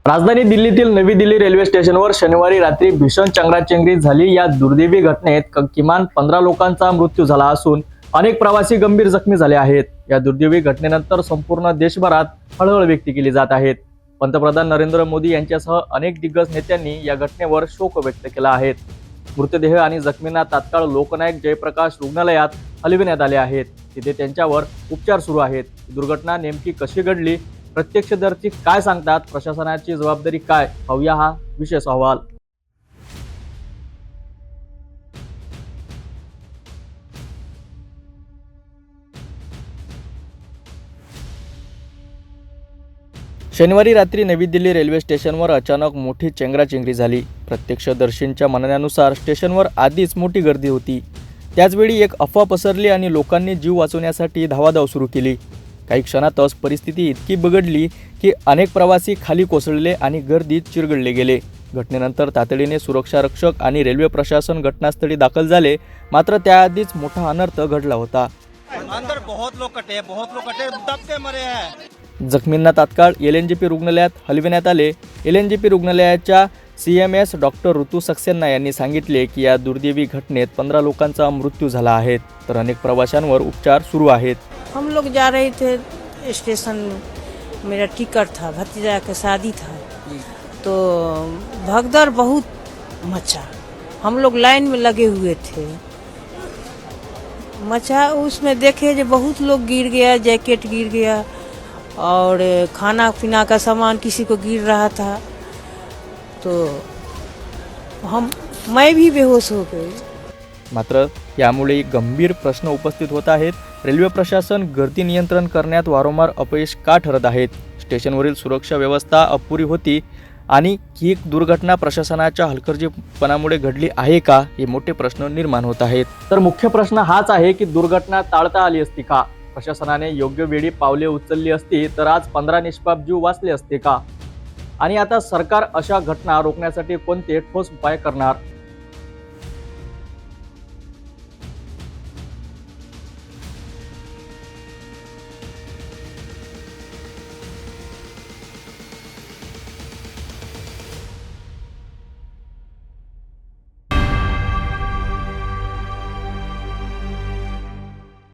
राजधानी दिल्लीतील नवी दिल्ली रेल्वे स्टेशनवर शनिवारी रात्री भीषण चंगराचंगरी झाली। या दुर्दैवी घटनेत किमान 15 लोकांचा मृत्यू झाला असून अनेक प्रवासी गंभीर जखमी झाले आहेत। या दुर्दैवी घटनेनंतर संपूर्ण देशभरात हळहळ व्यक्त केली जात आहे। पंतप्रधान नरेंद्र मोदी यांच्यासह अनेक दिग्गज नेत्यांनी या घटनेवर शोक व्यक्त केला आहे। मृतदेह आणि जखमींना तात्काळ लोकनायक जयप्रकाश रुग्णालयात हलविण्यात आले आहेत। तिथे त्यांच्यावर उपचार सुरू आहेत। दुर्घटना नेमकी कशी घडली, प्रत्यक्षदर्शी काय सांगतात, प्रशासनाची जबाबदारी काय, पाहूया हा विशेष अहवाल। शनिवारी रात्री नवी दिल्ली रेल्वे स्टेशनवर अचानक मोठी चेंगराचेंगरी झाली। प्रत्यक्षदर्शींच्या म्हणण्यानुसार स्टेशनवर आधीच मोठी गर्दी होती। त्याचवेळी एक अफवा पसरली आणि लोकांनी जीव वाचवण्यासाठी धावाधाव सुरू केली। काही क्षणातच परिस्थिती इतकी बिघडली की अनेक प्रवासी खाली कोसळले आणि गर्दीत चिरगळले गेले। घटनेनंतर तातडीने सुरक्षा रक्षक आणि रेल्वे प्रशासन घटनास्थळी दाखल झाले, मात्र त्याआधीच मोठा अनर्थ घडला होता। अंदर बहुत लोग कटे, दब के मरे हैं। जखमींना तात्काळ एलएनजेपी रुग्णालयात हलविण्यात आले। एलएनजेपी रुग्णालयाच्या सीएमएस डॉक्टर ऋतू सक्सेना यांनी सांगितले की या दुर्दैवी घटनेत 15 लोकांचा मृत्यू झाला आहे, तर अनेक प्रवाशांवर उपचार सुरू आहेत। हम लोग जा रहे थे स्टेशन में, मेरा टिकट था, भतीजा का शादी था, तो भगदड़ बहुत मचा। हम लोग लाइन में लगे हुए थे, मचा उसमें देखे जो बहुत लोग गिर गया, जैकेट गिर गया और खाना पीना का सामान किसी को गिर रहा था, तो मैं भी बेहोश हो गई। मात्र यामुळे गंभीर प्रश्न उपस्थित होत आहेत। रेल्वे प्रशासन गर्दी नियंत्रण करण्यात वारंवार अपयश का ठरत आहेत? स्टेशनवरील सुरक्षा व्यवस्था अपुरी होती आणि ही दुर्घटना प्रशासनाच्या हलगर्जीपणामुळे घडली आहे का, हे मोठे प्रश्न निर्माण होत आहेत। तर मुख्य प्रश्न हाच आहे की दुर्घटना टाळता आली असती का? प्रशासनाने योग्य वेळी पावले उचलली असती तर आज 15 निष्पाप जीव वाचले असते का? आणि आता सरकार अशा घटना रोखण्यासाठी कोणते ठोस उपाय करणार?